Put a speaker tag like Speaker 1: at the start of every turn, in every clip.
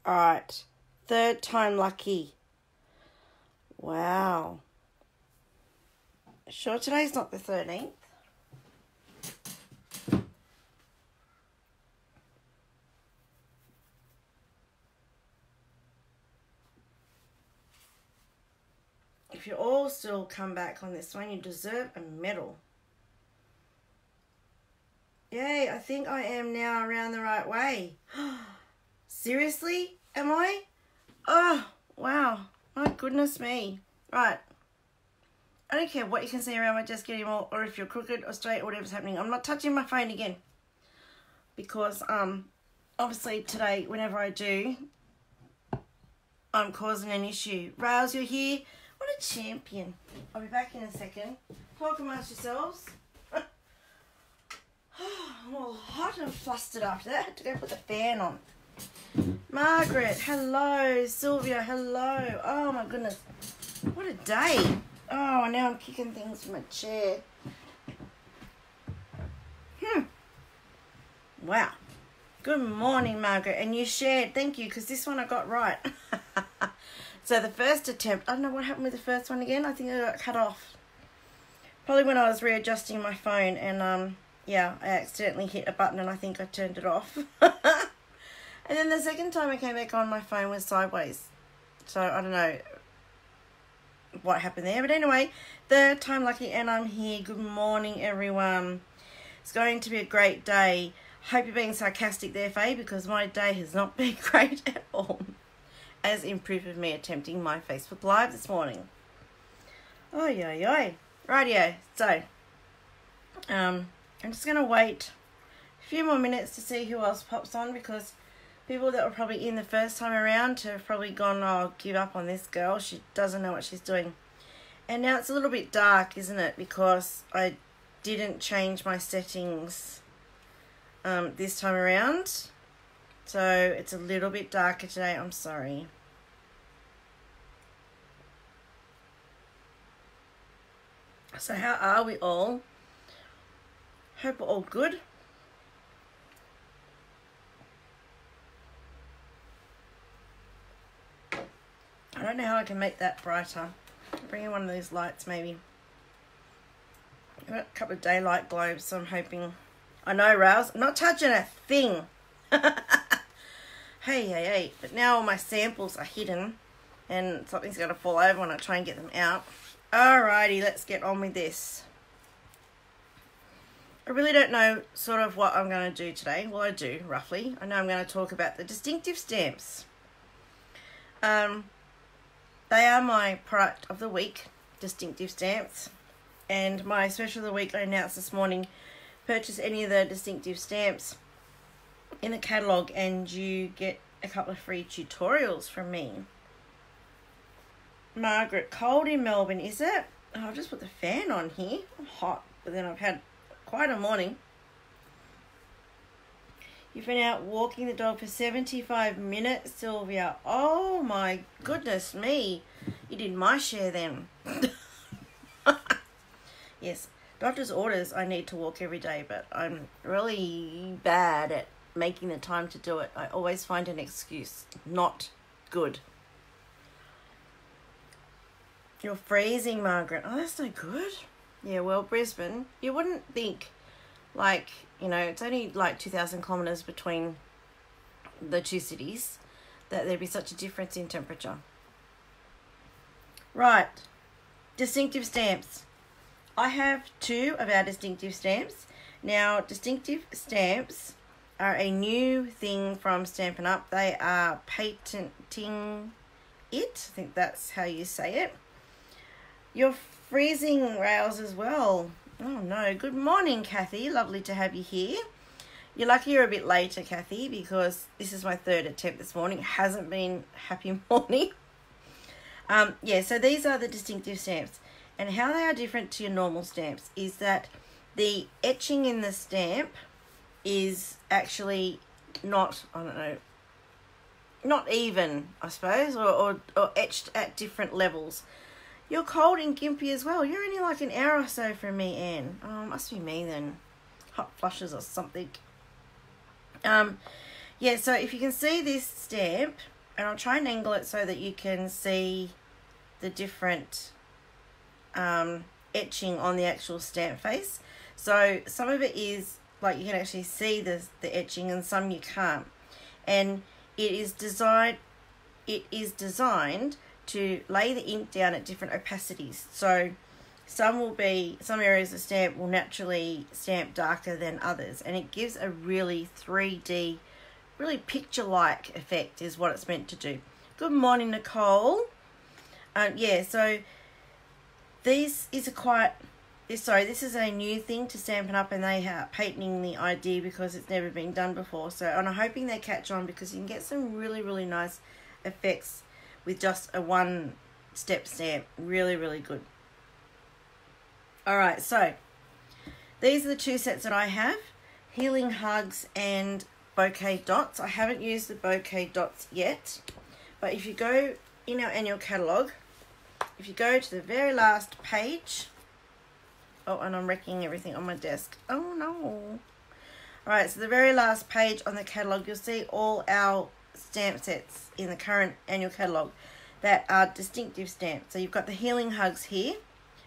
Speaker 1: All right. Third time lucky. Wow. Sure today's not the 13th? If you all still come back on this one, you deserve a medal. Yay, I think I am now around the right way. Seriously? Am I? Oh, wow. My goodness me. Right. I don't care what you can see around my desk anymore, or if you're crooked or straight or whatever's happening. I'm not touching my phone again. Because, obviously today, whenever I do, I'm causing an issue. Rails, you're here. What a champion. I'll be back in a second. Talk amongst yourselves. I'm all hot and flustered after that. I had to go put the fan on. Margaret, hello. Sylvia, hello. Oh my goodness. What a day. Oh, now I'm kicking things from my chair. Wow. Good morning, Margaret. And you shared. Thank you, because this one I got right. So the first attempt, I don't know what happened with the first one again. I think I got cut off. Probably when I was readjusting my phone and, yeah, I accidentally hit a button and I think I turned it off. And then the second time I came back on, my phone was sideways. So I don't know what happened there. But anyway, third time lucky and I'm here. Good morning, everyone. It's going to be a great day. Hope you're being sarcastic there, Faye, because my day has not been great at all. As in proof of me attempting my Facebook Live this morning. Oh, yeah. Rightio. So, I'm just going to wait a few more minutes to see who else pops on, because people that were probably in the first time around have probably gone, oh, give up on this girl. She doesn't know what she's doing. And now it's a little bit dark, isn't it? Because I didn't change my settings this time around. So it's a little bit darker today. I'm sorry. So how are we all? Hope we're all good. I don't know how I can make that brighter. Bring in one of these lights maybe. I've got a couple of daylight globes, so I'm hoping. I know, Rouse, I'm not touching a thing. Hey. But now all my samples are hidden and something's going to fall over when I try and get them out. Alrighty, let's get on with this. I really don't know sort of what I'm going to do today. Well, I do, roughly. I know I'm going to talk about the Distinktive stamps. They are my product of the week, Distinktive stamps. And my special of the week, I announced this morning, purchase any of the Distinktive stamps in the catalogue and you get a couple of free tutorials from me. Margaret, cold in Melbourne, is it? Oh, I've just put the fan on here. I'm hot, but then I've had quite a morning. You've been out walking the dog for 75 minutes, Sylvia. Oh my goodness me. You did my share then. Yes, doctor's orders I need to walk every day, but I'm really bad at making the time to do it. I always find an excuse. Not good. You're freezing, Margaret. Oh, that's no good. Yeah, well, Brisbane, you wouldn't think, like, you know, it's only like 2,000 kilometres between the two cities, that there'd be such a difference in temperature. Right. Distinktive stamps. I have two of our Distinktive stamps. Now, Distinktive stamps are a new thing from Stampin' Up. They are patenting it. I think that's how you say it. You're freezing, Rails, as well. Oh, no. Good morning, Kathy. Lovely to have you here. You're lucky you're a bit later, Kathy, because this is my third attempt this morning. It hasn't been a happy morning. Yeah, so these are the Distinktive stamps. And how they are different to your normal stamps is that the etching in the stamp is actually not, I don't know, not even, I suppose, or etched at different levels. You're cold and gimpy as well. You're only like an hour or so from me, Anne. Oh, must be me then. Hot flushes or something. Yeah, so if you can see this stamp, and I'll try and angle it so that you can see the different etching on the actual stamp face. So some of it is like you can actually see the etching, and some you can't. And it is designed to lay the ink down at different opacities. So some areas of stamp will naturally stamp darker than others, and it gives a really 3D, really picture-like effect is what it's meant to do. Good morning, Nicole. Yeah, so this is a new thing to Stampin' Up, and they are patenting the idea because it's never been done before. So, and I'm hoping they catch on, because you can get some really, really nice effects with just a one-step stamp. Really, really good. Alright, so these are the two sets that I have. Healing Hugs and Bouquet Dots. I haven't used the Bouquet Dots yet, but if you go in our annual catalogue, if you go to the very last page, oh, and I'm wrecking everything on my desk. Oh no. Alright, so the very last page on the catalogue, you'll see all our stamp sets in the current annual catalogue that are distinctive stamps. So you've got the Healing Hugs here,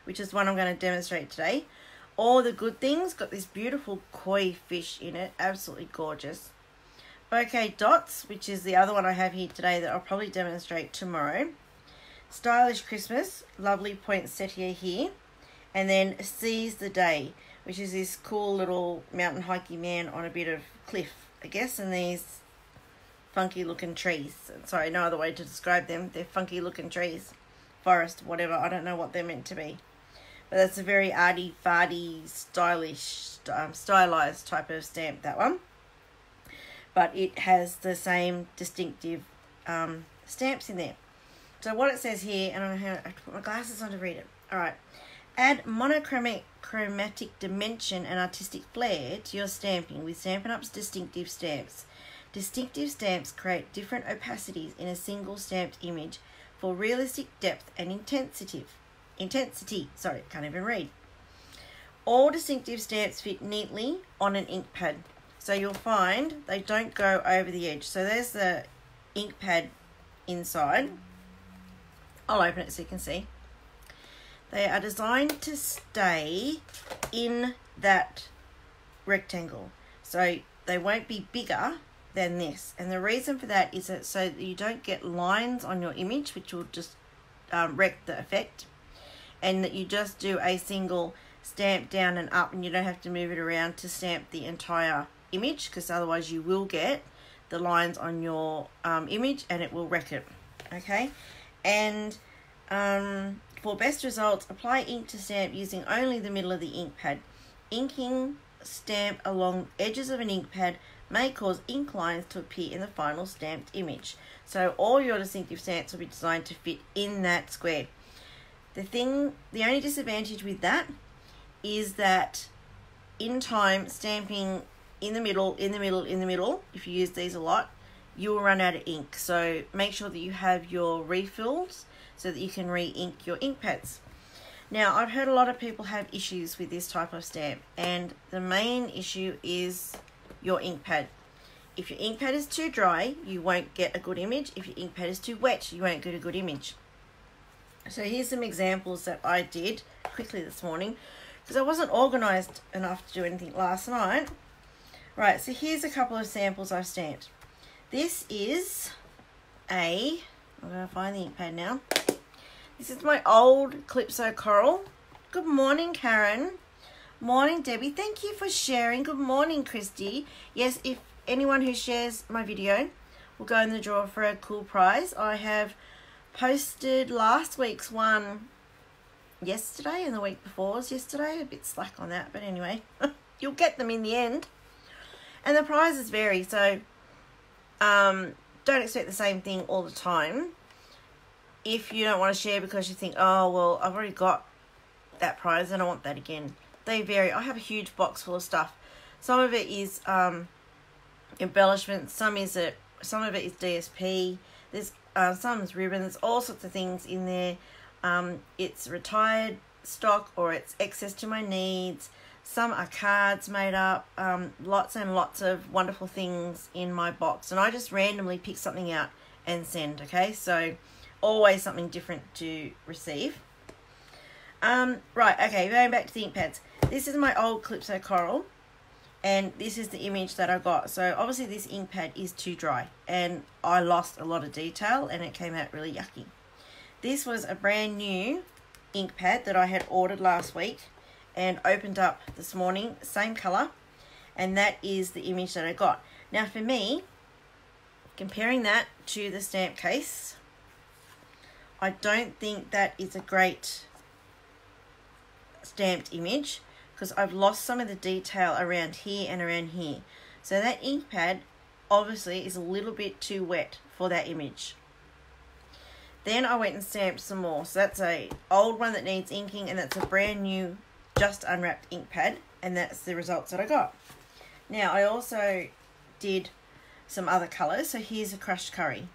Speaker 1: which is one I'm going to demonstrate today. All the Good Things, got this beautiful koi fish in it, absolutely gorgeous. Bouquet Dots, which is the other one I have here today that I'll probably demonstrate tomorrow. Stylish Christmas, lovely poinsettia here. And then Seize the Day, which is this cool little mountain hiking man on a bit of cliff, I guess, and these funky looking trees. Sorry, no other way to describe them. They're funky looking trees. Forest, whatever, I don't know what they're meant to be. But that's a very arty-farty, stylish, stylized type of stamp, that one. But it has the same distinctive stamps in there. So what it says here, and I have to put my glasses on to read it. Alright. Add monochromatic dimension and artistic flair to your stamping with Stampin' Up's distinctive stamps. Distinctive stamps create different opacities in a single stamped image for realistic depth and intensity. Sorry, can't even read. All distinctive stamps fit neatly on an ink pad. So you'll find they don't go over the edge. So there's the ink pad inside. I'll open it so you can see. They are designed to stay in that rectangle. So they won't be bigger than this. And the reason for that is that so that you don't get lines on your image, which will just wreck the effect. And that you just do a single stamp down and up, and you don't have to move it around to stamp the entire image, because otherwise you will get the lines on your image and it will wreck it. Okay, and for best results, apply ink to stamp using only the middle of the ink pad. Inking stamp along edges of an ink pad may cause ink lines to appear in the final stamped image. So all your distinctive stamps will be designed to fit in that square. The only disadvantage with that is that in time, stamping in the middle, if you use these a lot, you will run out of ink. So make sure that you have your refills so that you can re-ink your ink pads. Now, I've heard a lot of people have issues with this type of stamp, and the main issue is your ink pad. If your ink pad is too dry, you won't get a good image. If your ink pad is too wet, you won't get a good image. So here's some examples that I did quickly this morning, because I wasn't organised enough to do anything last night. Right, so here's a couple of samples I've stamped. This is I'm going to find the ink pad now. This is my old Calypso Coral. Good morning, Karen. Morning, Debbie. Thank you for sharing. Good morning, Christy. Yes, if anyone who shares my video will go in the draw for a cool prize. I have posted last week's one yesterday, and the week before was yesterday. A bit slack on that, but anyway, you'll get them in the end. And the prizes vary, so don't expect the same thing all the time. If you don't want to share because you think, oh, well, I've already got that prize and I want that again. They vary. I have a huge box full of stuff. Some of it is embellishments. Some of it is DSP. There's some is ribbon. There's all sorts of things in there. It's retired stock, or it's excess to my needs. Some are cards made up, lots and lots of wonderful things in my box. And I just randomly pick something out and send, okay? So always something different to receive. Right, okay, going back to the ink pads. This is my old Calypso Coral, and this is the image that I got. So obviously this ink pad is too dry, and I lost a lot of detail, and it came out really yucky. This was a brand new ink pad that I had ordered last week and opened up this morning, same colour, and that is the image that I got. Now for me, comparing that to the stamp case, I don't think that is a great stamped image because I've lost some of the detail around here and around here. So that ink pad obviously is a little bit too wet for that image. Then I went and stamped some more. So that's a old one that needs inking, and that's a brand new just unwrapped ink pad, and that's the results that I got. Now I also did some other colours. So here's a crushed curry.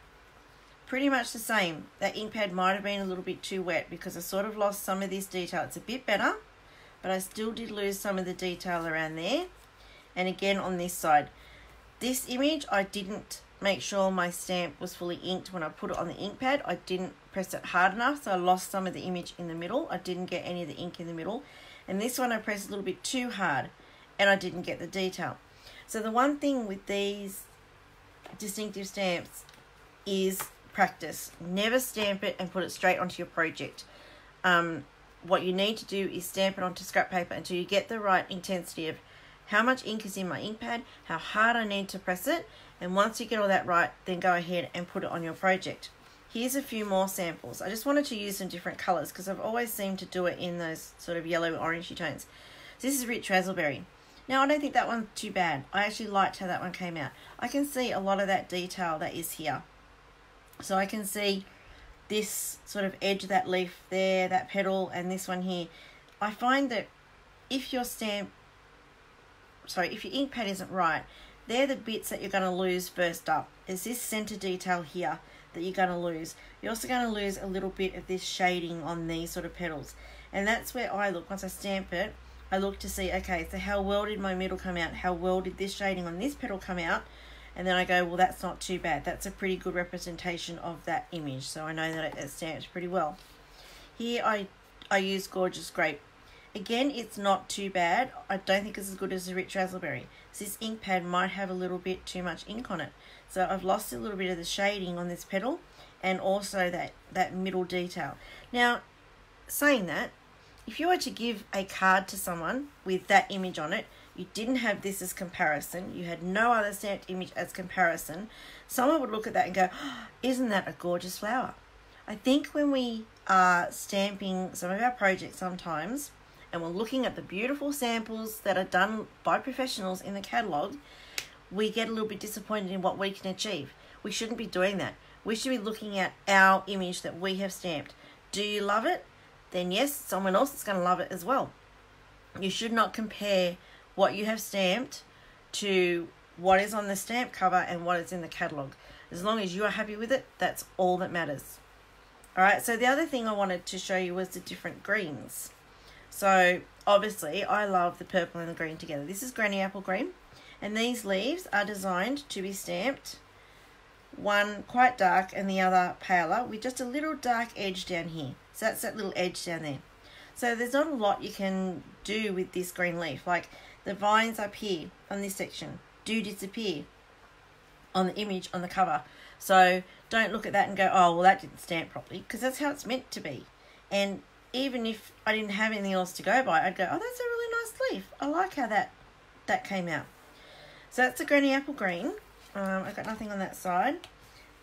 Speaker 1: Pretty much the same. That ink pad might have been a little bit too wet because I sort of lost some of this detail. It's a bit better, but I still did lose some of the detail around there. And again on this side. This image, I didn't make sure my stamp was fully inked when I put it on the ink pad. I didn't press it hard enough, so I lost some of the image in the middle. I didn't get any of the ink in the middle. And this one I pressed a little bit too hard, and I didn't get the detail. So the one thing with these distinctive stamps is practice. Never stamp it and put it straight onto your project. What you need to do is stamp it onto scrap paper until you get the right intensity of how much ink is in my ink pad, how hard I need to press it, and once you get all that right, then go ahead and put it on your project. Here's a few more samples. I just wanted to use some different colours because I've always seemed to do it in those sort of yellow orangey tones. So this is Rich Raspberry. Now I don't think that one's too bad. I actually liked how that one came out. I can see a lot of that detail that is here. So I can see this sort of edge of that leaf there, that petal, and this one here. I find that if your if your ink pad isn't right, they're the bits that you're going to lose first up. Is this center detail here that you're going to lose. You're also going to lose a little bit of this shading on these sort of petals. And that's where I look. Once I stamp it, I look to see, okay, so how well did my middle come out? How well did this shading on this petal come out? And then I go, well, that's not too bad. That's a pretty good representation of that image. So I know that it stamps pretty well. Here I use Gorgeous Grape. Again, it's not too bad. I don't think it's as good as the Rich Raspberry. So this ink pad might have a little bit too much ink on it. So I've lost a little bit of the shading on this petal and also that middle detail. Now, saying that, if you were to give a card to someone with that image on it, you didn't have this as comparison, you had no other stamped image as comparison, someone would look at that and go, oh, isn't that a gorgeous flower? I think when we are stamping some of our projects sometimes, and we're looking at the beautiful samples that are done by professionals in the catalogue, we get a little bit disappointed in what we can achieve. We shouldn't be doing that. We should be looking at our image that we have stamped. Do you love it? Then yes, someone else is going to love it as well. You should not compare what you have stamped to what is on the stamp cover and what is in the catalogue. As long as you are happy with it, that's all that matters. Alright, so the other thing I wanted to show you was the different greens. So obviously I love the purple and the green together. This is Granny Apple Green, and these leaves are designed to be stamped, one quite dark and the other paler, with just a little dark edge down here. So that's that little edge down there. So there's not a lot you can do with this green leaf. Like the vines up here on this section do disappear on the image on the cover. So don't look at that and go, oh, well, that didn't stamp properly, because that's how it's meant to be. And even if I didn't have anything else to go by, I'd go, oh, that's a really nice leaf. I like how that came out. So that's the Granny Apple Green. I've got nothing on that side.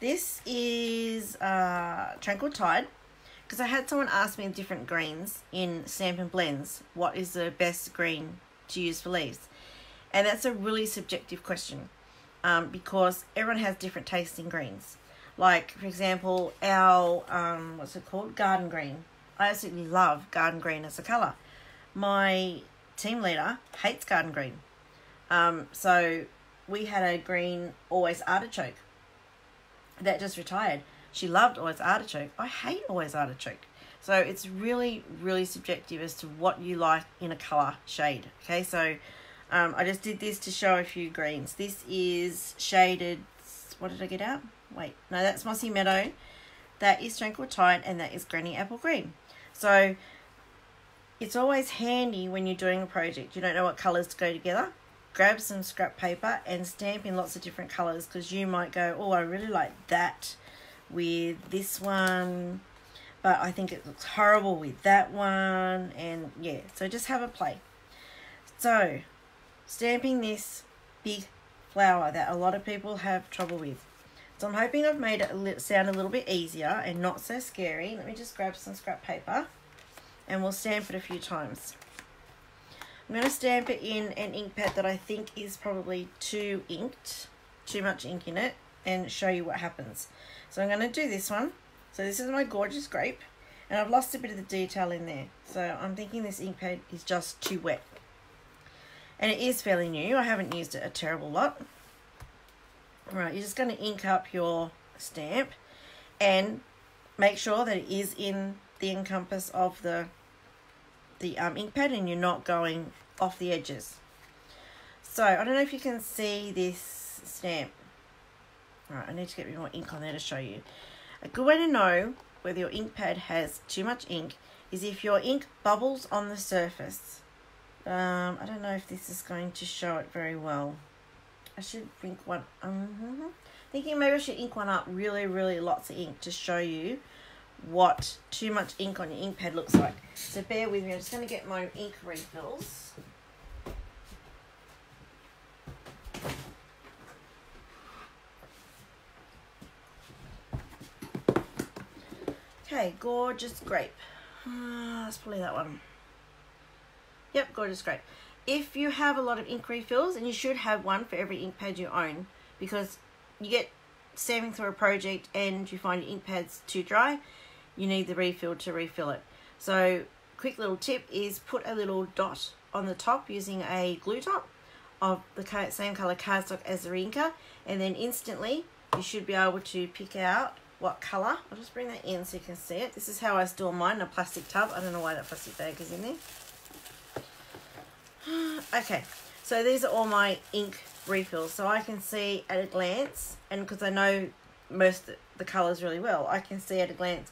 Speaker 1: This is Tranquil Tide, because I had someone ask me different greens in Stampin' Blends, what is the best green to use for leaves? And that's a really subjective question, because everyone has different tastes in greens. Like, for example, our, what's it called? Garden Green. I absolutely love Garden Green as a colour. My team leader hates Garden Green. So we had a green Always Artichoke that just retired. She loved Always Artichoke. I hate Always Artichoke. So it's really, really subjective as to what you like in a colour shade. Okay, so I just did this to show a few greens. This is shaded, what did I get out? Wait, no, that's Mossy Meadow. That is Tranquil Tide, and that is Granny Apple Green. So it's always handy when you're doing a project. You don't know what colours to go together. Grab some scrap paper and stamp in lots of different colours, because you might go, oh, I really like that with this one, but I think it looks horrible with that one. And yeah, so just have a play. So stamping this big flower that a lot of people have trouble with. So I'm hoping I've made it sound a little bit easier and not so scary. Let me just grab some scrap paper and we'll stamp it a few times. I'm going to stamp it in an ink pad that I think is probably too much ink in it, and show you what happens. So I'm going to do this one. So this is my Gorgeous Grape, and I've lost a bit of the detail in there. So I'm thinking this ink pad is just too wet. And it is fairly new. I haven't used it a terrible lot. Right, you're just going to ink up your stamp and make sure that it is in the encompass of the ink pad and you're not going off the edges. So I don't know if you can see this stamp. Right, I need to get a bit more ink on there to show you. A good way to know whether your ink pad has too much ink is if your ink bubbles on the surface. I don't know if this is going to show it very well. I should ink one. Thinking maybe I should ink one up, really lots of ink, to show you what too much ink on your ink pad looks like. So bear with me. I'm just going to get my ink refills. Okay, Gorgeous Grape. That's probably that one. Yep, Gorgeous Grape. If you have a lot of ink refills, and you should have one for every ink pad you own, because you get stamping through a project and you find your ink pad's too dry, you need the refill to refill it. So quick little tip is put a little dot on the top using a glue top of the same colour cardstock as the reinker, and then instantly you should be able to pick out what colour. I'll just bring that in so you can see it. This is how I store mine in a plastic tub. I don't know why that plastic bag is in there. Okay, so these are all my ink refills, so I can see at a glance, and because I know most of the colours really well, I can see at a glance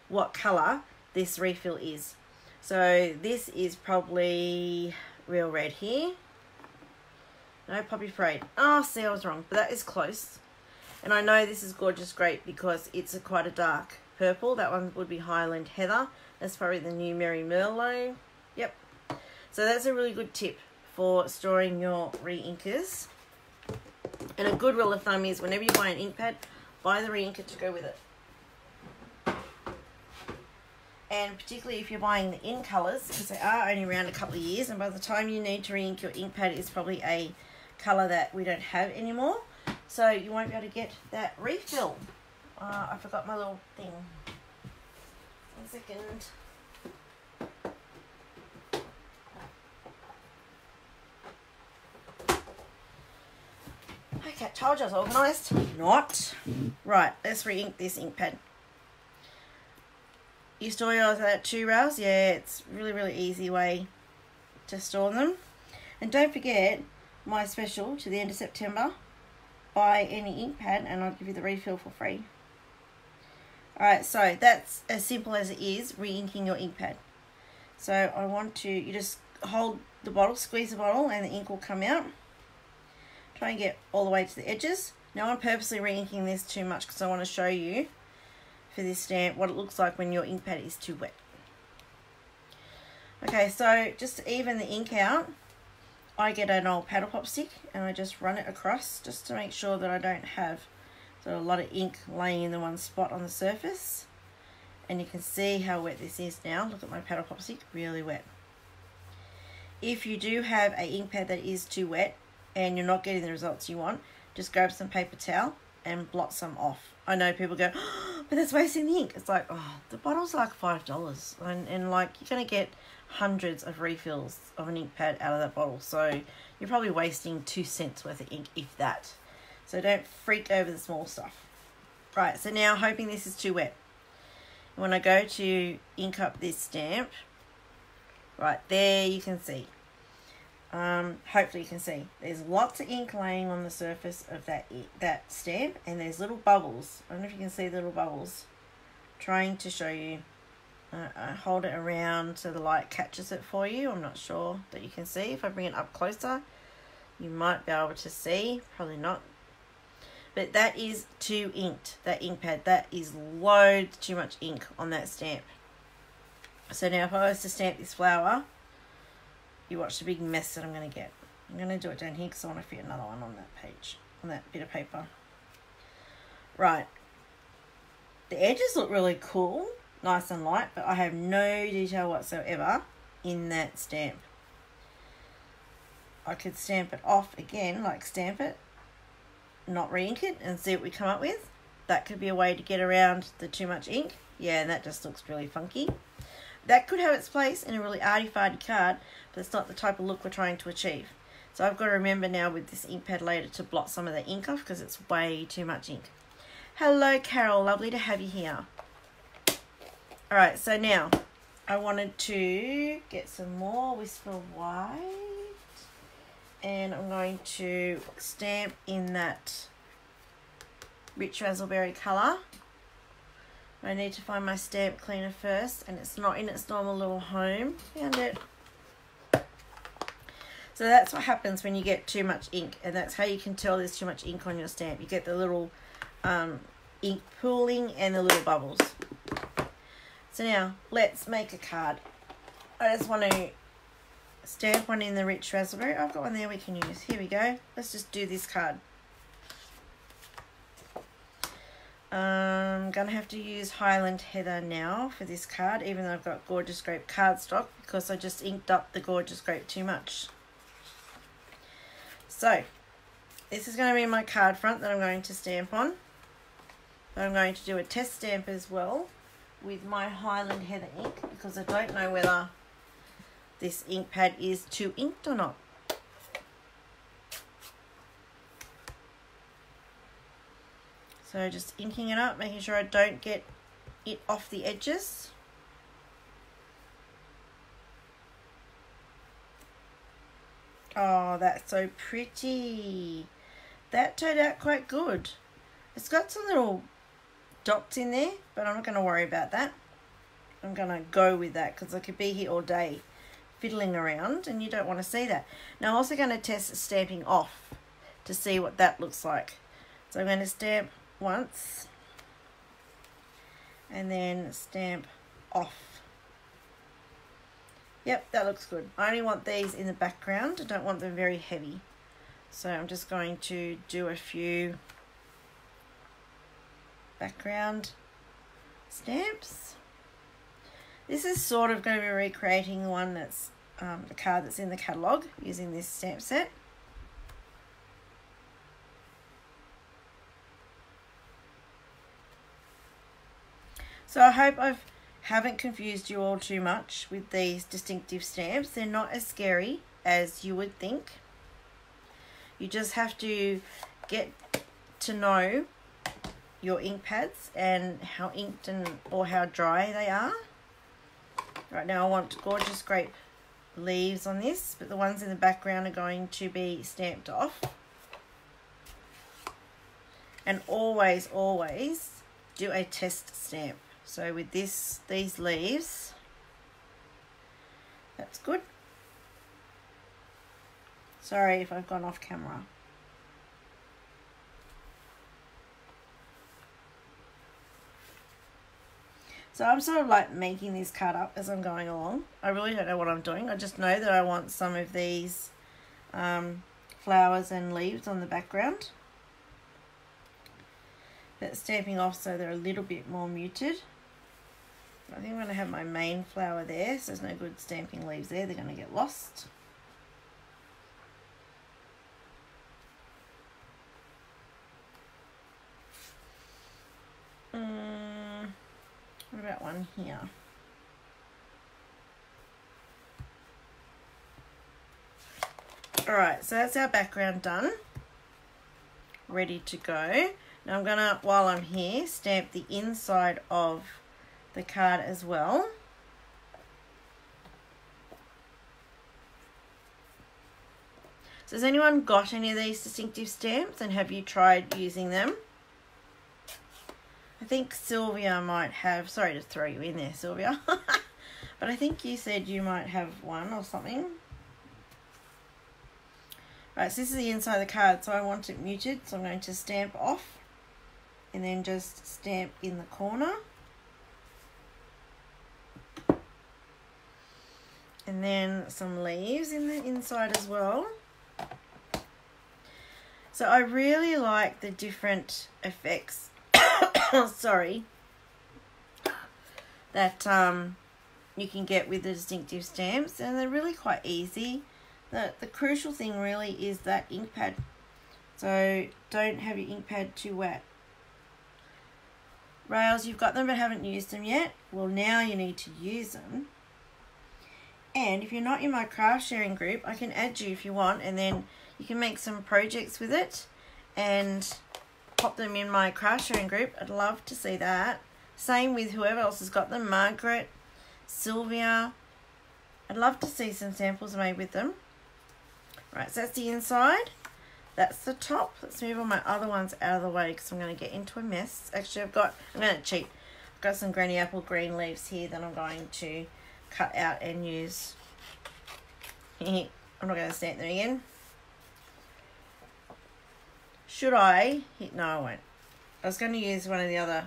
Speaker 1: what colour this refill is. So this is probably Real Red here. No, Poppy Parade. Oh, see, I was wrong, but that is close. And I know this is Gorgeous Grape because it's quite a dark purple. That one would be Highland Heather. That's probably the new Merry Merlot. Yep. So that's a really good tip for storing your re-inkers. And a good rule of thumb is whenever you buy an ink pad, buy the re-inker to go with it. And particularly if you're buying the in colours, because they are only around a couple of years, and by the time you need to re-ink your ink pad, it's probably a colour that we don't have anymore. So you won't be able to get that refill. I forgot my little thing. 1 second. Okay, told you I was organised. Not. Right, let's re-ink this ink pad. You store yours at 2 rails? Yeah, it's really easy way to store them. And don't forget my special to the end of September. Buy any ink pad and I'll give you the refill for free. Alright, so that's as simple as it is re-inking your ink pad. So I want to, you just hold the bottle, squeeze the bottle, and the ink will come out. Try and get all the way to the edges. Now I'm purposely re-inking this too much because I want to show you for this stamp what it looks like when your ink pad is too wet. Okay, so just to even the ink out, I get an old paddle pop stick and I just run it across just to make sure that I don't have sort of a lot of ink laying in the one spot on the surface. And you can see how wet this is now. Look at my paddle pop stick, really wet. If you do have an ink pad that is too wet and you're not getting the results you want, just grab some paper towel and blot some off. I know people go, oh, but that's wasting the ink. It's like, oh, the bottle's like $5 and like you're going to get hundreds of refills of an ink pad out of that bottle. So you're probably wasting 2 cents worth of ink, if that. So don't freak over the small stuff. Right, so now hoping this is too wet. When I go to ink up this stamp, right there you can see. Hopefully you can see. There's lots of ink laying on the surface of that stamp, and there's little bubbles. I don't know if you can see the little bubbles. Trying to show you. I hold it around so the light catches it for you. I'm not sure that you can see. If I bring it up closer, you might be able to see. Probably not. But that is too inked, that ink pad. That is loads too much ink on that stamp. So now if I was to stamp this flower, you watch the big mess that I'm going to get. I'm going to do it down here because I want to fit another one on that page, on that bit of paper. Right. The edges look really cool, nice and light, but I have no detail whatsoever in that stamp. I could stamp it off again, like stamp it, not re-ink it, and see what we come up with. That could be a way to get around the too much ink. Yeah, and that just looks really funky. That could have its place in a really arty-farty card, but it's not the type of look we're trying to achieve. So I've got to remember now with this ink pad later to blot some of the ink off because it's way too much ink. Hello, Carol. Lovely to have you here. Alright, so now I wanted to get some more Whisper White. And I'm going to stamp in that rich raspberry colour. I need to find my stamp cleaner first, and it's not in its normal little home. Found it. So that's what happens when you get too much ink, and that's how you can tell there's too much ink on your stamp. You get the little ink pooling and the little bubbles. So now let's make a card. I just want to stamp one in the rich raspberry. I've got one there we can use. Here we go. Let's just do this card. I'm going to have to use Highland Heather now for this card, even though I've got Gorgeous Grape cardstock, because I just inked up the Gorgeous Grape too much. So, this is going to be my card front that I'm going to stamp on. But I'm going to do a test stamp as well with my Highland Heather ink, because I don't know whether this ink pad is too inked or not. So just inking it up, making sure I don't get it off the edges. Oh, that's so pretty. That turned out quite good. It's got some little dots in there, but I'm not going to worry about that. I'm going to go with that because I could be here all day fiddling around and you don't want to see that. Now I'm also going to test stamping off to see what that looks like. So I'm going to stamp once and then stamp off. Yep, that looks good. I only want these in the background. I don't want them very heavy. So I'm just going to do a few background stamps. This is sort of going to be recreating the one that's the card that's in the catalogue using this stamp set. So I hope I haven't confused you all too much with these distinctive stamps. They're not as scary as you would think. You just have to get to know your ink pads and how inked or how dry they are. Right now I want Gorgeous Grape leaves on this, but the ones in the background are going to be stamped off. And always, always do a test stamp. So with these leaves, that's good. Sorry if I've gone off camera. So I'm sort of like making this card up as I'm going along. I really don't know what I'm doing. I just know that I want some of these flowers and leaves on the background. But stamping off so they're a little bit more muted. I think I'm going to have my main flower there, so there's no good stamping leaves there. They're going to get lost. What about one here? Alright, so that's our background done. Ready to go. Now I'm going to, while I'm here, stamp the inside of the card as well. So has anyone got any of these distinctive stamps, and have you tried using them? I think Sylvia might have, sorry to throw you in there, Sylvia, but I think you said you might have one or something. Right, so this is the inside of the card, so I want it muted, so I'm going to stamp off and then just stamp in the corner. And then some leaves in the inside as well. So I really like the different effects, sorry, that you can get with the distinctive stamps, and they're really quite easy. The crucial thing really is that ink pad. So don't have your ink pad too wet. Rails, you've got them but haven't used them yet. Well, now you need to use them. And if you're not in my craft sharing group, I can add you if you want, and then you can make some projects with it and pop them in my craft sharing group. I'd love to see that. Same with whoever else has got them. Margaret, Sylvia. I'd love to see some samples made with them. Right, so that's the inside. That's the top. Let's move all my other ones out of the way because I'm going to get into a mess. Actually, I'm going to cheat. I've got some granny apple green leaves here that I'm going to cut out and use. I'm not going to stamp them again. Should I? No, I won't. I was going to use one of the other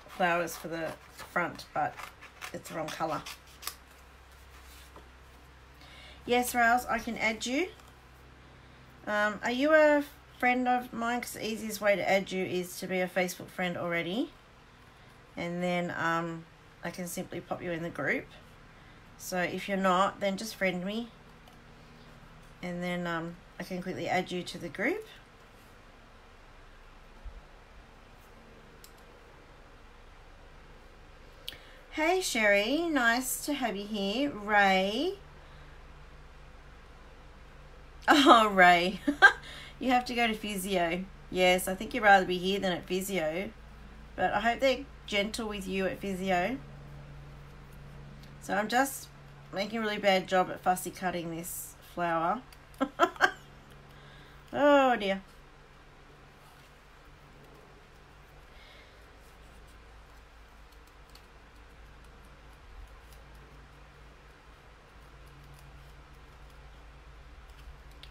Speaker 1: flowers for the front, but it's the wrong colour. Yes, Rails, I can add you. Are you a friend of mine? Because the easiest way to add you is to be a Facebook friend already. And then I can simply pop you in the group. So if you're not, then just friend me. And then I can quickly add you to the group. Hey Sherry, nice to have you here. Ray. Oh, Ray. You have to go to physio. Yes, I think you'd rather be here than at physio. But I hope they're gentle with you at physio. So I'm just making a really bad job at fussy cutting this flower. Oh dear.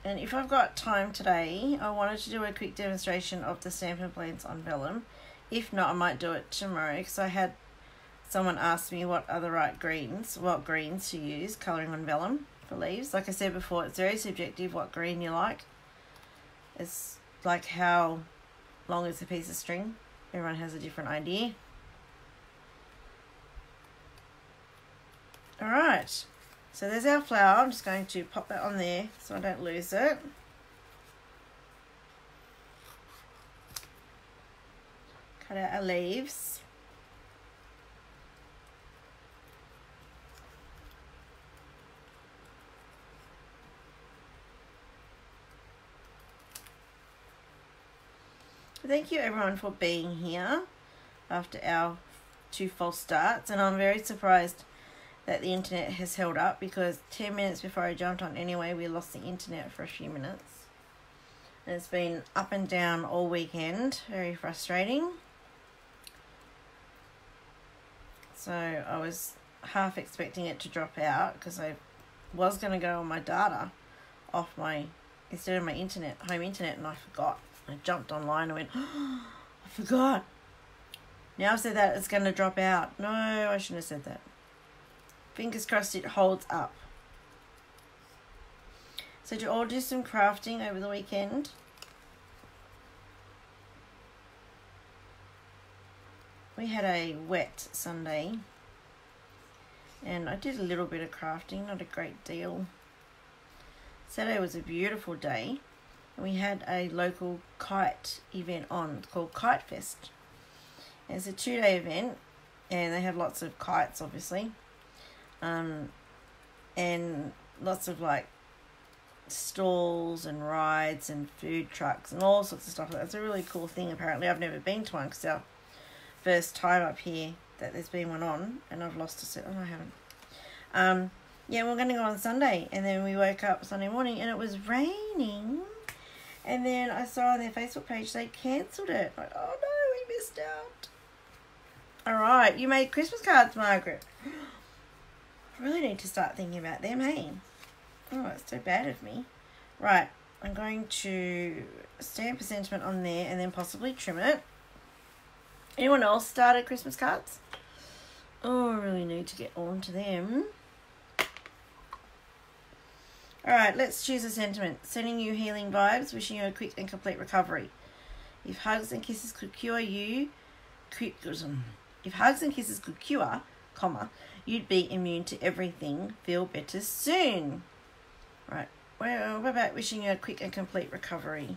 Speaker 1: And if I've got time today, I wanted to do a quick demonstration of the Stampin' blends on vellum. If not, I might do it tomorrow because I had someone ask me what are the right greens, what greens to use colouring on vellum for leaves. Like I said before, it's very subjective what green you like. It's like how long is a piece of string. Everyone has a different idea. Alright. So there's our flower. I'm just going to pop that on there so I don't lose it. Cut out our leaves. Thank you everyone for being here after our 2 false starts, and I'm very surprised that the internet has held up because 10 minutes before I jumped on anyway, we lost the internet for a few minutes. And it's been up and down all weekend, very frustrating. So I was half expecting it to drop out because I was going to go on my data off my, instead of my internet, home internet, and I forgot. I jumped online and went, oh, I forgot. Now I've said that it's going to drop out. No, I shouldn't have said that. Fingers crossed it holds up. So did you all do some crafting over the weekend? We had a wet Sunday. And I did a little bit of crafting, not a great deal. Saturday was a beautiful day. And we had a local kite event on called Kite Fest. And it's a 2-day event. And they have lots of kites, obviously. And lots of like stalls and rides and food trucks and all sorts of stuff. That's a really cool thing apparently. I've never been to one because it's our first time up here that there's been one on, and I've lost a set. Oh, I haven't. Yeah, we're going to go on Sunday, and then we woke up Sunday morning and it was raining, and then I saw on their Facebook page they cancelled it. Like, oh no, we missed out. All right, you made Christmas cards, Margaret. I really need to start thinking about them, hey? Oh, it's so bad of me. Right, I'm going to stamp a sentiment on there and then possibly trim it. Anyone else started Christmas cards? Oh, I really need to get on to them. Alright, let's choose a sentiment. Sending you healing vibes, wishing you a quick and complete recovery. If hugs and kisses could cure you, if hugs and kisses could cure, you'd be immune to everything. Feel better soon. Right, well, what about wishing you a quick and complete recovery?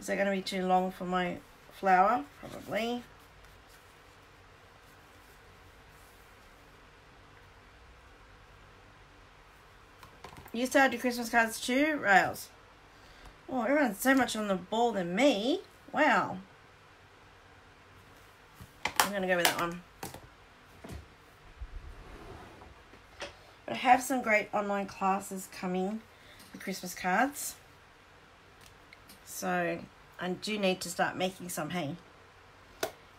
Speaker 1: Is that going to be too long for my flower? Probably. You started your Christmas cards too, Rails? Oh, everyone's so much on the ball than me. Wow. I'm going to go with that one. But I have some great online classes coming for Christmas cards. So I do need to start making some, hey.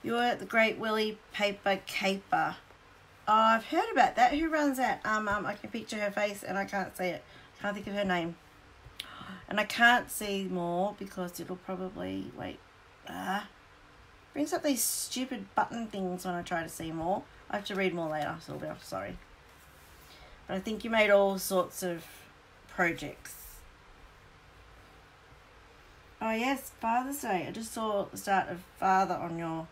Speaker 1: You're the Great Willy Paper Caper. Oh, I've heard about that. Who runs that? I can picture her face and I can't see it. Can't think of her name. And I can't see more because it'll probably, wait. Brings up these stupid button things when I try to see more. I have to read more later, Sylvia. Sorry. But I think you made all sorts of projects. Oh yes, Father's Day. I just saw the start of Father on your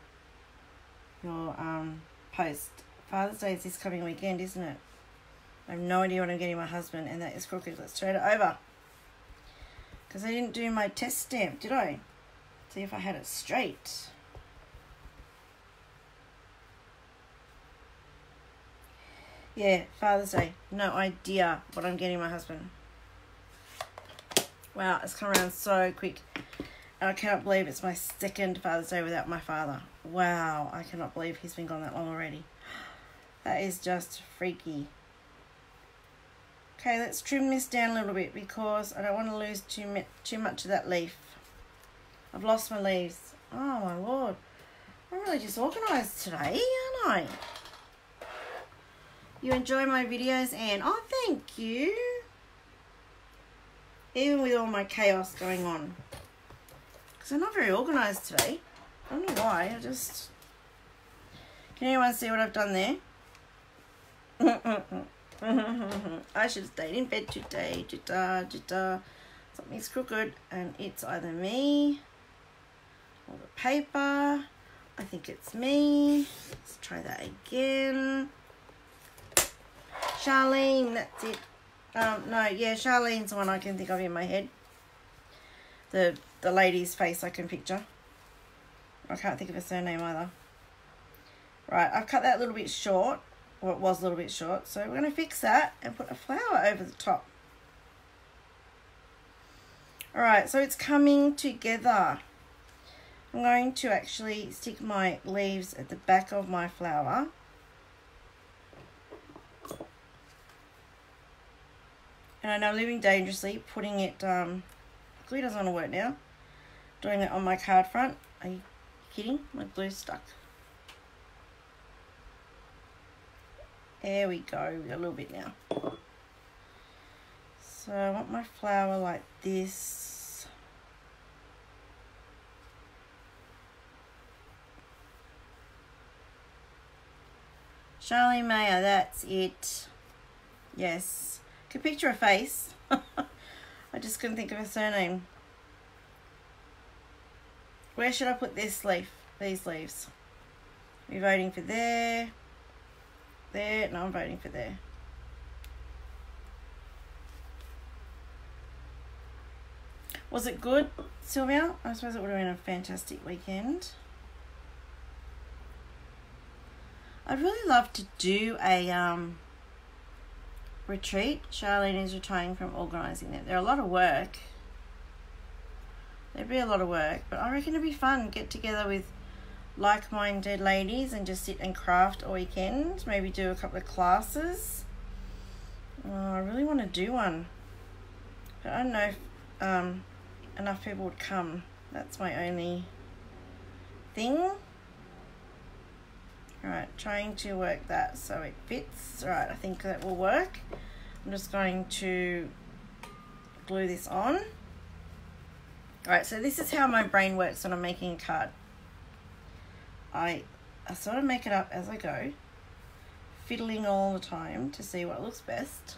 Speaker 1: post. Father's Day is this coming weekend, isn't it? I have no idea what I'm getting my husband, and that is crooked. Let's trade it over. Because I didn't do my test stamp, did I? See if I had it straight. Yeah, Father's Day. No idea what I'm getting my husband. Wow, it's come around so quick. And I cannot believe it's my second Father's Day without my father. Wow, I cannot believe he's been gone that long already. That is just freaky. Okay, let's trim this down a little bit because I don't want to lose too much of that leaf. I've lost my leaves. Oh my lord. I'm really disorganised today, aren't I? You enjoy my videos, Anne? Oh, thank you. Even with all my chaos going on. Because I'm not very organised today. I don't know why. Can anyone see what I've done there? I should have stayed in bed today. Something's crooked and it's either me or the paper. I think it's me. Let's try that again. Charlene, that's it. No, yeah, Charlene's the one I can think of in my head. The lady's face I can picture. I can't think of her surname either. Right, I've cut that a little bit short. Well, it was a little bit short. So we're going to fix that and put a flower over the top. Alright, so it's coming together. I'm going to actually stick my leaves at the back of my flower. And I know I'm living dangerously, putting it, glue doesn't want to work now. Doing it on my card front. Are you kidding? My glue's stuck. There we go, a little bit now. So I want my flower like this. Charlene Mayer, that's it. Yes. I can picture a face. I just couldn't think of a surname. Where should I put this leaf? These leaves. Are you voting for there? There? No, I'm voting for there. Was it good, Sylvia? I suppose it would have been a fantastic weekend. I'd really love to do a retreat. Charlene is retiring from organising them. They're a lot of work. There'd be a lot of work, but I reckon it'd be fun. Get together with like-minded ladies and just sit and craft all weekend. Maybe do a couple of classes. Oh, I really want to do one, but I don't know if enough people would come. That's my only thing. Alright, trying to work that so it fits. Alright, I think that will work. I'm just going to glue this on. Alright, so this is how my brain works when I'm making a card. I sort of make it up as I go, fiddling all the time to see what looks best.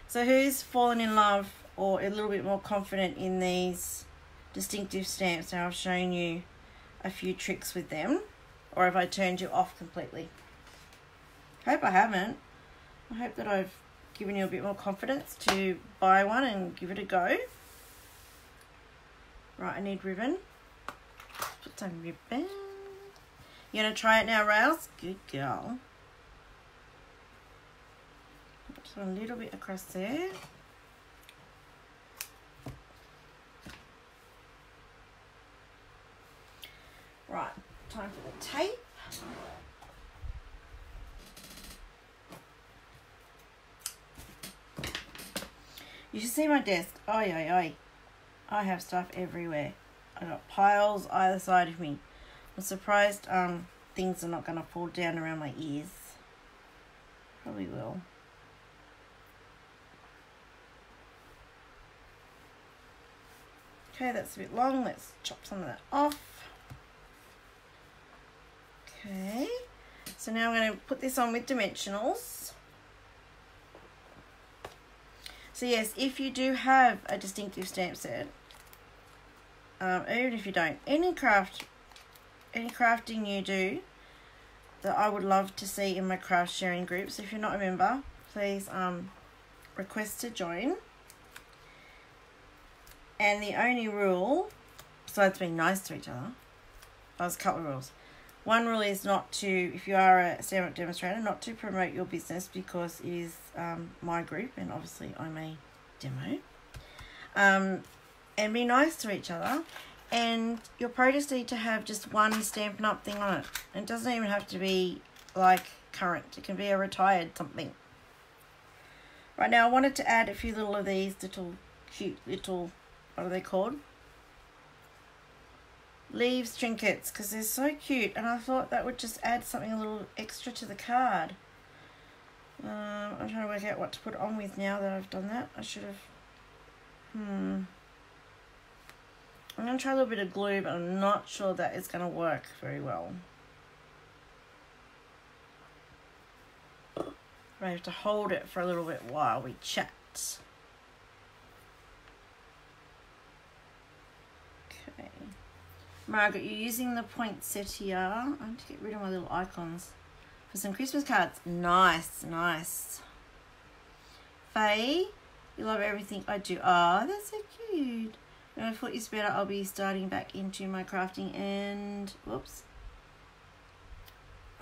Speaker 1: So who's fallen in love or a little bit more confident in these distinctive stamps? Now I've shown you a few tricks with them, or have I turned you off completely? Hope I haven't. I hope that I've given you a bit more confidence to buy one and give it a go. Right, I need ribbon. Put some ribbon. You gonna try it now, Rails? Good girl. Just a little bit across there. Right, time for the tape. You should see my desk. Oi, oi, oi. I have stuff everywhere. I got piles either side of me. I'm surprised things are not going to fall down around my ears. Probably will. Okay, that's a bit long. Let's chop some of that off. Okay, so now I'm going to put this on with dimensionals. So yes, if you do have a distinctive stamp set, even if you don't, any crafting you do that I would love to see in my craft sharing groups. If you're not a member, please request to join. And the only rule, besides being nice to each other, there's a couple of rules. One rule is not to, if you are a stamp demonstrator, not to promote your business because it is my group and obviously I'm a demo. And be nice to each other. And your projects need to have just one Stampin' Up thing on it. It doesn't even have to be like current. It can be a retired something. Right, now I wanted to add a few little of these little cute little, what are they called? Leaves trinkets, because they're so cute, and I thought that would just add something a little extra to the card. I'm trying to work out what to put on with now that I've done that. I should have I'm going to try a little bit of glue, but I'm not sure that it's going to work very well. I have to hold it for a little bit while we chat. Okay. Margaret, you're using the poinsettia. I need to get rid of my little icons for some Christmas cards. Nice, nice. Faye, you love everything I do. Oh, that's so cute. When my foot is better, I'll be starting back into my crafting and... Whoops.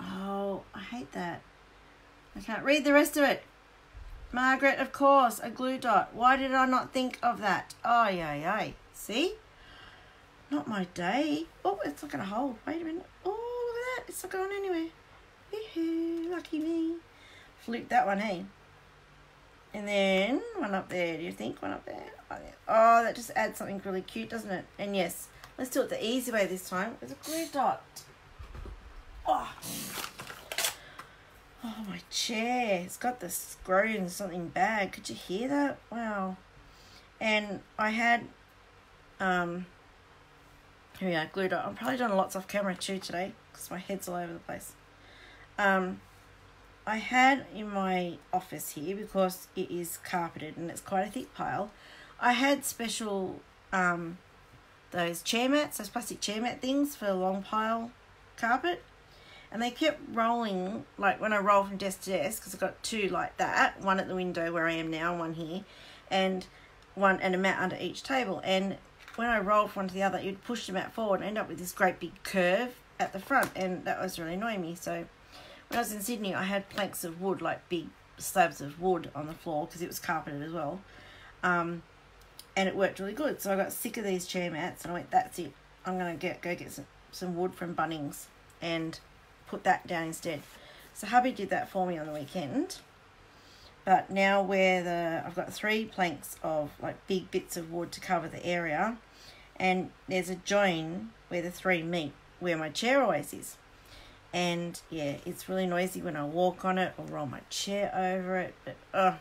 Speaker 1: Oh, I hate that. I can't read the rest of it. Margaret, of course, a glue dot. Why did I not think of that? Oh, yay. See? Not my day. Oh, it's not going to hold. Wait a minute. Oh, look at that. It's not going anywhere. Yoo-hoo, lucky me. Flip that one, hey? And then one up there. Do you think one up there? Oh, that just adds something really cute, doesn't it? And yes, let's do it the easy way this time. There's a glue dot. Oh, my chair. It's got the screw in something bad. Could you hear that? Wow. And I had, here we are, glue dot. I'm probably doing lots off camera too today because my head's all over the place. I had in my office here, because it is carpeted and it's quite a thick pile, I had special those chair mats, those plastic chair mat things for long pile carpet, and they kept rolling, like when I roll from desk to desk, because I've got two like that, one at the window where I am now and one here, and one and a mat under each table, and when I rolled from one to the other, you'd push the mat forward and end up with this great big curve at the front, and that was really annoying me. So when I was in Sydney, I had planks of wood, like big slabs of wood on the floor, because it was carpeted as well. And it worked really good. So I got sick of these chair mats and I went, that's it. I'm going to go get some wood from Bunnings and put that down instead. So hubby did that for me on the weekend. But now I've got 3 planks of like big bits of wood to cover the area, and there's a join where the 3 meet, where my chair always is. And yeah, it's really noisy when I walk on it or roll my chair over it. But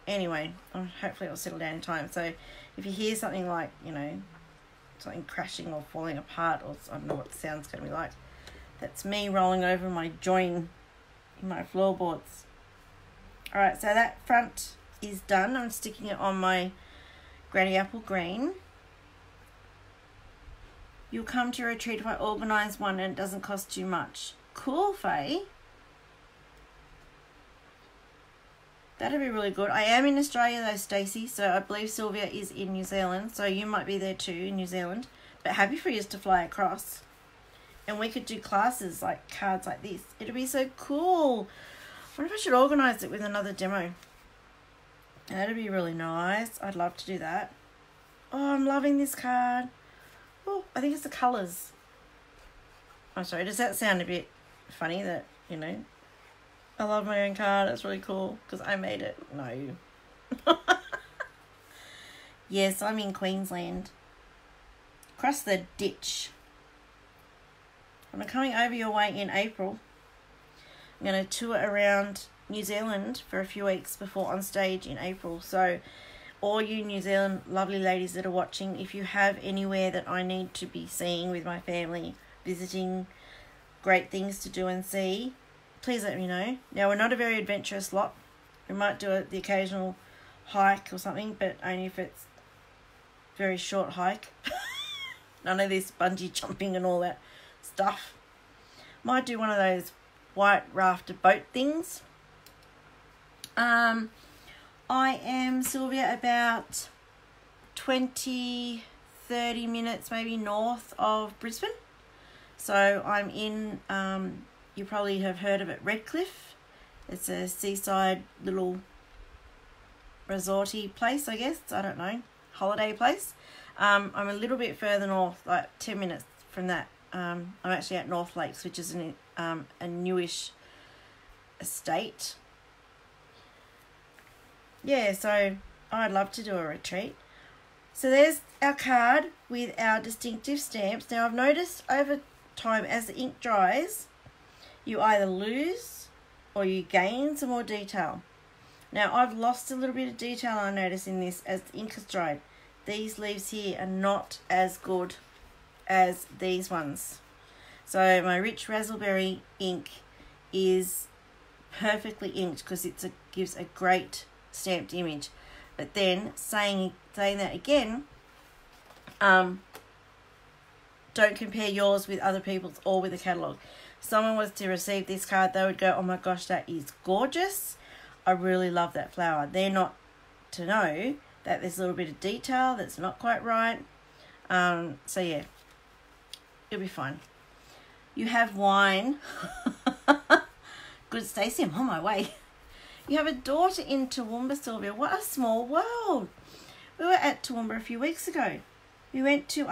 Speaker 1: anyway, hopefully it'll settle down in time. So if you hear something like, you know, something crashing or falling apart, or I don't know what the sound's going to be like, that's me rolling over my join in my floorboards. Alright, so that front is done. I'm sticking it on my Granny Apple Green. You'll come to a retreat if I organise one and it doesn't cost too much. Cool, Faye. That'd be really good. I am in Australia though, Stacey, so I believe Sylvia is in New Zealand, so you might be there too in New Zealand. But happy for you to fly across. And we could do classes like cards like this. It'd be so cool. I wonder if I should organise it with another demo. That'd be really nice. I'd love to do that. Oh, I'm loving this card. Oh, I think it's the colours. I'm sorry, does that sound a bit funny that, you know, I love my own card, it's really cool because I made it? No. Yes, I'm in Queensland. Across the ditch. I'm coming over your way in April. I'm going to tour around New Zealand for a few weeks before on stage in April. So all you New Zealand lovely ladies that are watching, if you have anywhere that I need to be seeing with my family, visiting, great things to do and see, please let me know. Now, we're not a very adventurous lot. We might do the occasional hike or something, but only if it's very short hike. None of this bungee jumping and all that stuff. Might do one of those white rafter boat things. I am, Sylvia, about 20-30 minutes maybe north of Brisbane. So I'm in, you probably have heard of it, Redcliffe. It's a seaside little resorty place, I guess. I don't know, holiday place. I'm a little bit further north, like 10 minutes from that. I'm actually at North Lakes, which is a newish estate. Yeah, so I'd love to do a retreat. So there's our card with our distinctive stamps. Now I've noticed over time as the ink dries, you either lose or you gain some more detail. Now I've lost a little bit of detail, I notice, in this as the ink has dried. These leaves here are not as good as these ones. So my rich raspberry ink is perfectly inked because it gives a great stamped image. But then saying that again, don't compare yours with other people's or with a catalogue. If someone was to receive this card, they would go, oh my gosh, that is gorgeous. I really love that flower. They're not to know that there's a little bit of detail that's not quite right. So yeah, it'll be fine. You have wine. Good, Stacey, I'm on my way. You have a daughter in Toowoomba, Sylvia. What a small world. We were at Toowoomba a few weeks ago. We went to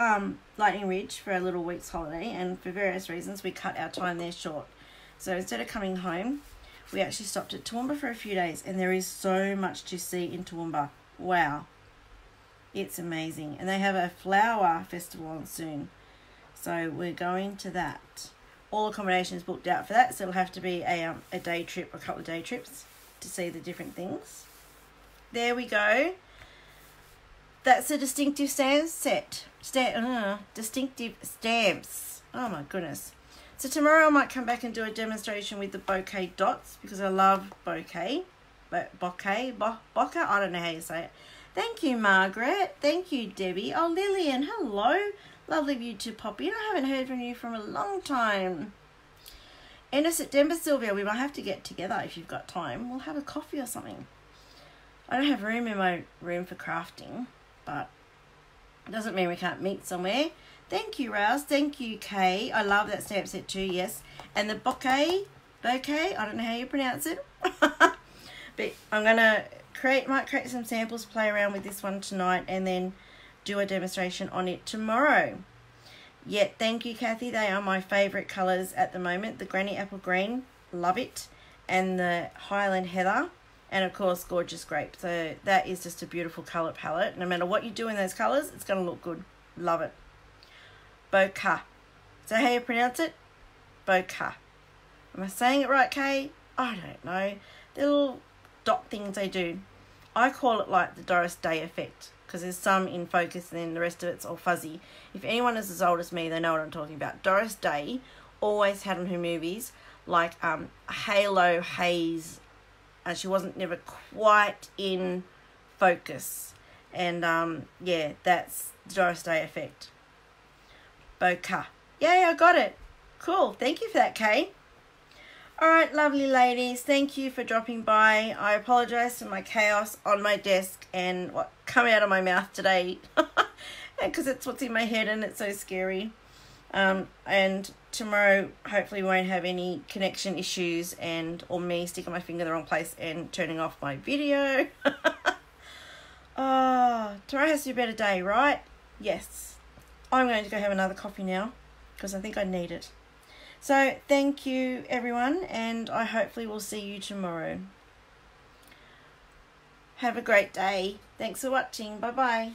Speaker 1: Lightning Ridge for a little week's holiday, and for various reasons we cut our time there short. So instead of coming home, we actually stopped at Toowoomba for a few days, and there is so much to see in Toowoomba. Wow. It's amazing. And they have a flower festival on soon. So we're going to that. All accommodation is booked out for that, so it'll have to be a day trip, a couple of day trips to see the different things. There we go. That's a distinctive stamp set. Distinctive stamps. Oh my goodness. So tomorrow I might come back and do a demonstration with the bouquet dots because I love bouquet. Bokeh, I don't know how you say it. Thank you, Margaret. Thank you, Debbie. Oh, Lillian, hello. Lovely of you to pop in. I haven't heard from you from a long time. End of September, Sylvia. We might have to get together if you've got time. We'll have a coffee or something. I don't have room in my room for crafting, but it doesn't mean we can't meet somewhere. Thank you, Rouse. Thank you, Kay. I love that stamp set too, yes. And the bouquet, I don't know how you pronounce it. But I'm going to might create some samples, play around with this one tonight, and then do a demonstration on it tomorrow. Yeah, thank you, Kathy. They are my favourite colours at the moment. The Granny Apple Green, love it. And the Highland Heather. And, of course, Gorgeous Grape. So that is just a beautiful colour palette. No matter what you do in those colours, it's going to look good. Love it. Bokeh. Is that how you pronounce it? Bokeh. Am I saying it right, Kay? I don't know. The little dot things they do. I call it like the Doris Day effect, because there's some in focus and then the rest of it's all fuzzy. If anyone is as old as me, they know what I'm talking about. Doris Day always had on her movies like a halo haze, and she wasn't never quite in focus. And yeah, that's the Doris Day effect. Bokeh. Yay, I got it. Cool. Thank you for that, Kay. Alright, lovely ladies, thank you for dropping by. I apologise for my chaos on my desk and what come out of my mouth today. Because it's what's in my head and it's so scary. And tomorrow, hopefully, we won't have any connection issues or me sticking my finger in the wrong place and turning off my video. Oh, tomorrow has to be a better day, right? Yes. I'm going to go have another coffee now because I think I need it. So, thank you, everyone, and I hopefully will see you tomorrow. Have a great day. Thanks for watching. Bye-bye.